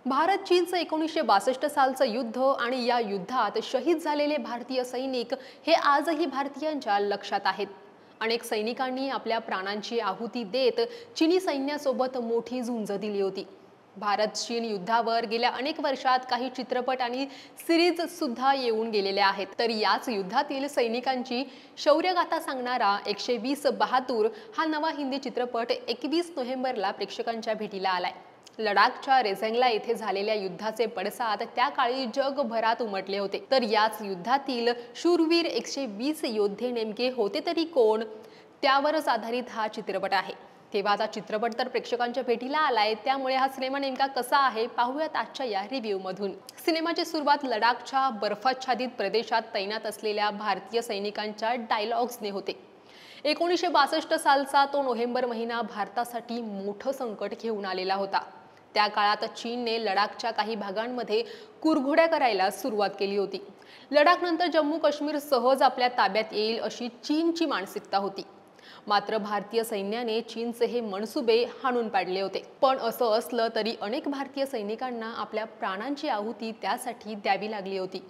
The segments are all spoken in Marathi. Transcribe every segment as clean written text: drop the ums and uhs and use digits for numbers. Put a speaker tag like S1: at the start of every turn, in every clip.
S1: भारत चीनचं 1962 सालचं युद्ध आणि या युद्धात शहीद झालेले भारतीय सैनिक हे आजही भारतीयांच्या लक्षात आहेत। अनेक सैनिकांनी आपल्या प्राणांची आहुती देत चीनी सैन्यासोबत मोठी झुंज दिली होती। भारत चीन युद्धावर गेल्या अनेक वर्षात काही चित्रपट आणि सिरीज सुद्धा येऊन गेलेल्या आहेत। तर याच युद्धातील सैनिकांची शौर्यगाथा सांगणारा 120 बहादूर हा नवा हिंदी चित्रपट 21 नोव्हेंबरला प्रेक्षकांच्या भेटीला आलाय। लडाखच्या रेझेंगला येथे झालेल्या युद्धाचे पडसाद त्या काळी जगभरात उमटले होते। तर याच युद्धातील शूरवीर 120 योद्धे नेमके होते तरी कोण, त्यावरच आधारित हा चित्रपट आहे। तेव्हा आता चित्रपट तर प्रेक्षकांच्या भेटीला आलाय, त्यामुळे हा सिनेमा नेमका कसा आहे पाहूयात आजच्या या रिव्ह्यू मधून। सिनेमाची सुरुवात लडाखच्या बर्फाच्छादित प्रदेशात तैनात असलेल्या भारतीय सैनिकांच्या डायलॉग्सने होते। 1962 सालचा तो नोव्हेंबर महिना भारतासाठी मोठं संकट घेऊन आलेला होता। त्या काळात चीनने लडाखच्या काही भागांमध्ये कुरघोड्या करायला सुरुवात केली होती। लडाखनंतर जम्मू काश्मीर सहज आपल्या ताब्यात येईल अशी चीनची मानसिकता होती। मात्र भारतीय सैन्याने चीनचे हे मनसुबे हाणून पाडले होते। पण असं असलं तरी अनेक भारतीय सैनिकांना आपल्या प्राणांची आहुती त्यासाठी द्यावी लागली होती।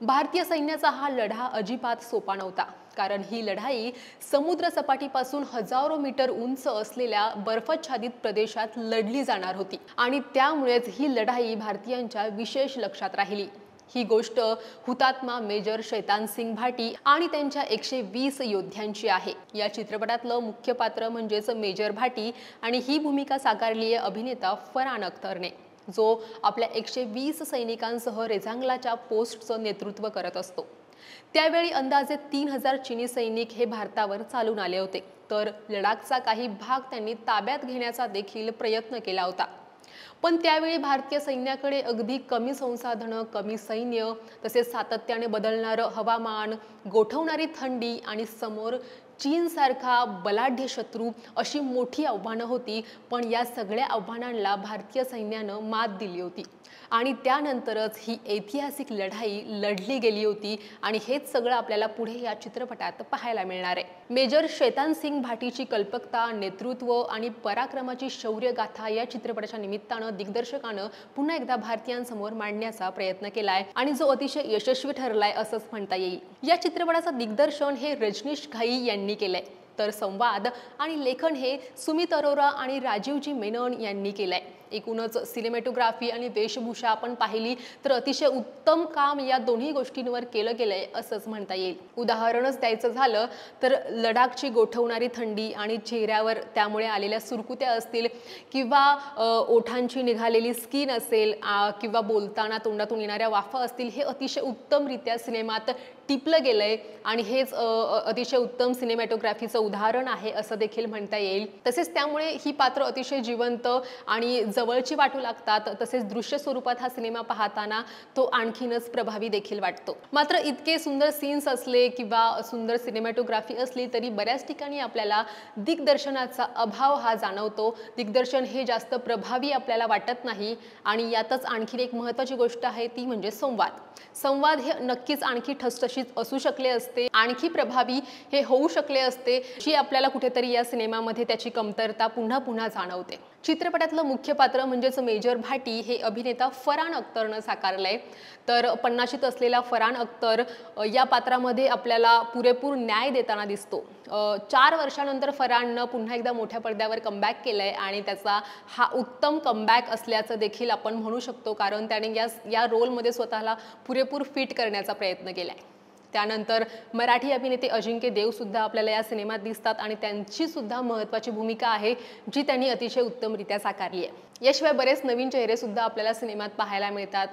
S1: भारतीय सैन्याचा हा लढा अजिबात सोपा नव्हता, कारण ही लढाई समुद्र सपाटीपासून हजारो मीटर उंच असलेल्या बर्फाच्छादित प्रदेशात लढली जाणार होती आणि त्यामुळेच ही लढाई भारतीयांच्या विशेष लक्षात राहिली। ही गोष्ट हुतात्मा मेजर शैतान सिंग भाटी आणि त्यांच्या 120 योद्ध्यांची आहे। या चित्रपटातलं मुख्य पात्र म्हणजेच मेजर भाटी आणि ही भूमिका साकारली आहे अभिनेता फरहान अख्तरने, जो आपल्या 120 सैनिकांसह रेझांगलाच्या पोस्टचं नेतृत्व करत असतो। त्यावेळी अंदाजे 3000 चीनी सैनिक हे भारतावर चालून आले होते। तर लडाखचा काही भाग त्यांनी ताब्यात घेण्याचा देखील प्रयत्न केला होता। पण त्यावेळी भारतीय सैन्याकडे अगदी कमी संसाधनं, कमी सैन्य, तसेच सातत्याने बदलणारं हवामान, गोठवणारी थंडी आणि समोर चीनसारखा बलाढ्य शत्रू अशी मोठी आव्हानं होती। पण या सगळ्या आव्हानांना भारतीय सैन्यानं मात दिली होती आणि त्यानंतरच ही ऐतिहासिक लढाई लढली गेली होती आणि हेच सगळं आपल्याला पुढे या चित्रपटात पाहायला मिळणार आहे। मेजर शैतान सिंग भाटीची कल्पकता, नेतृत्व आणि पराक्रमाची शौर्यगाथा या चित्रपटाच्या निमित्तानं दिग्दर्शकानं पुन्हा एकदा भारतीयांसमोर मांडण्याचा प्रयत्न केलाय आणि जो अतिशय यशस्वी ठरलाय असंच म्हणता येईल। या चित्रपटाचं दिग्दर्शन हे रजनीश घाई यांनी केलंय, तर संवाद आणि लेखन हे सुमित अरोरा आणि राजीवजी मेनन यांनी केलंय। एकूणच सिनेमॅटोग्राफी आणि वेशभूषा आपण पाहिली तर अतिशय उत्तम काम या दोन्ही गोष्टींवर केलं गेलंय असंच म्हणता येईल। उदाहरणच द्यायचं झालं तर लडाखची गोठवणारी थंडी आणि चेहऱ्यावर त्यामुळे आलेल्या सुरकुत्या असतील किंवा ओठांची निघालेली स्किन असेल किंवा बोलताना तोंडातून येणाऱ्या वाफा असतील, हे अतिशय उत्तमरित्या सिनेमात टिपलं गेलंय आणि हेच अतिशय उत्तम सिनेमॅटोग्राफीचं उदाहरण आहे असं देखील म्हणता येईल। तसेच त्यामुळे ही पात्र अतिशय जिवंत आणि जवळची वाटू लागतात। तसेच दृश्य स्वरूपात हा सिनेमा पाहताना तो आणखीनच प्रभावी देखील वाटतो। मात्र इतके सुंदर सीन्स असले किंवा सुंदर सिनेमॅटोग्राफी असली तरी बऱ्याच ठिकाणी आपल्याला दिग्दर्शनाचा अभाव हा जाणवतो। दिग्दर्शन हे जास्त प्रभावी आपल्याला वाटत नाही आणि यातच आणखी एक महत्त्वाची गोष्ट आहे ती म्हणजे संवाद। संवाद हे नक्कीच आणखी ठसठशीत असू शकले असते, आणखी प्रभावी हे होऊ शकले असते, जी आपल्याला कुठेतरी या सिनेमामध्ये त्याची कमतरता पुन्हा पुन्हा जाणवते। चित्रपटातलं मुख्य पात्र म्हणजेच मेजर भाटी हे अभिनेता फरहान अख्तरनं साकारलंय। तर 50शीत असलेला फरहान अख्तर या पात्रामध्ये आपल्याला पुरेपूर न्याय देताना दिसतो। 4 वर्षानंतर फरहाननं पुन्हा एकदा मोठ्या पडद्यावर कमबॅक केलंय आणि त्याचा हा उत्तम कमबॅक असल्याचं देखील आपण म्हणू शकतो, कारण त्याने या रोलमध्ये स्वतःला पुरेपूर फिट करण्याचा प्रयत्न केलाय। त्यानंतर मराठी अभिनेते अजिंक्य देव सुद्धा आपल्याला या सिनेमात दिसतात आणि त्यांची सुद्धा महत्त्वाची भूमिका आहे जी त्यांनी अतिशय उत्तमरित्या साकारली आहे। याशिवाय बरेच नवीन चेहरे सुद्धा आपल्याला सिनेमात पाहायला मिळतात।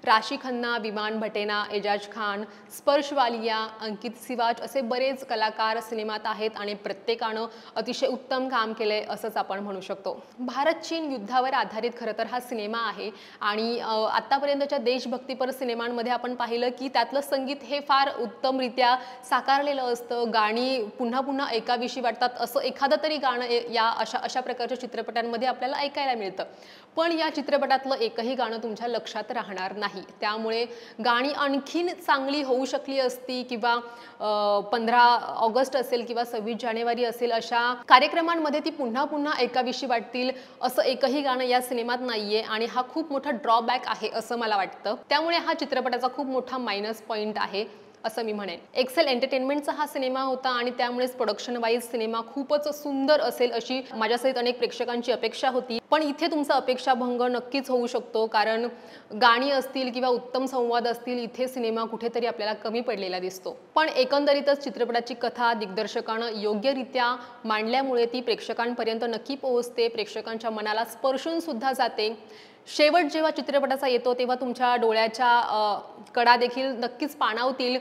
S1: राशी खन्ना, विमान भटेना, एजाज खान, स्पर्श वालिया, अंकित सिवाच असे बरेच कलाकार सिनेमात आहेत आणि प्रत्येकानं अतिशय उत्तम काम केलंय असंच आपण म्हणू शकतो। भारत चीन युद्धावर आधारित खरं तर हा सिनेमा आहे आणि आतापर्यंतच्या देशभक्तीपर सिनेमांमध्ये आपण पाहिलं की त्यातलं संगीत हे फार उत्तमरित्या साकारलेलं असतं। गाणी पुन्हा पुन्हा ऐकावीशी वाटतात असं एखादं तरी गाणं या अशा प्रकारच्या चित्रपटांमध्ये आपल्याला ऐकायला मिळतं। पण या चित्रपटातलं एकही गाणं तुमच्या लक्षात राहणार नाही. त्यामुळे गाणी आणखीन चांगली होऊ शकली असती किंवा 15 ऑगस्ट असेल किंवा 26 जानेवारी असेल अशा कार्यक्रमांमध्ये ती पुन्हा पुन्हा ऐकावीशी वाटतील असं एकही गाणं या सिनेमात नाहीये आणि हा खूप मोठा ड्रॉबॅक आहे असं मला वाटतं. त्यामुळे हा चित्रपटाचा खूप मोठा मायनस पॉइंट आहे असं मी म्हणेन. एक्सेल एंटरटेनमेंटचा हा सिनेमा होता आणि त्यामुळेच प्रोडक्शन वाईज सिनेमा खूपच सुंदर असेल अशी माझ्यासहित अनेक प्रेक्षकांची अपेक्षा होती. पण इथे तुमचा अपेक्षाभंग नक्कीच होऊ शकतो, कारण गाणी असतील किंवा उत्तम संवाद असतील, इथे सिनेमा कुठेतरी आपल्याला कमी पडलेला दिसतो. पण एकंदरीतच चित्रपटाची कथा दिग्दर्शकानं योग्यरित्या मांडल्यामुळे ती प्रेक्षकांपर्यंत नक्की पोहोचते, प्रेक्षकांच्या मनाला स्पर्शून सुद्धा जाते. शेवट जेव्हा चित्रपटाचा येतो तेव्हा तुमच्या डोळ्याच्या कडा देखील नक्कीच पाणावतील.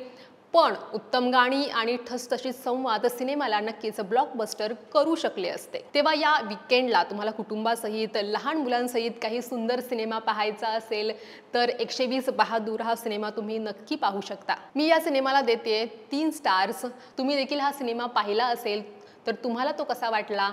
S1: पण उत्तम गाणी आणि ठसठशीत संवाद सिनेमाला नक्कीच ब्लॉकबस्टर करू शकले असते. तेव्हा या वीकेंडला तुम्हाला कुटुंबासहित लहान मुलांसहित काही सुंदर सिनेमा पाहायचा असेल तर 120 बहादूर हा सिनेमा तुम्ही नक्की पाहू शकता. मी या सिनेमाला देते 3 स्टार्स. तुम्ही देखील हा सिनेमा पाहिला असेल तर तुम्हाला तो कसा वाटला,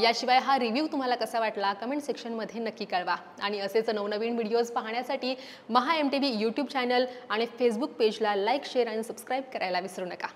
S1: याशिवाय हा रिव्ह्यू तुम्हाला कसा वाटला कमेंट सेक्शनमध्ये नक्की कळवा. आणि असेच नवनवीन व्हिडिओज पाहण्यासाठी महा MTV यूट्यूब चॅनल आणि फेसबुक पेजला लाईक, शेअर आणि सबस्क्राईब करायला विसरू नका.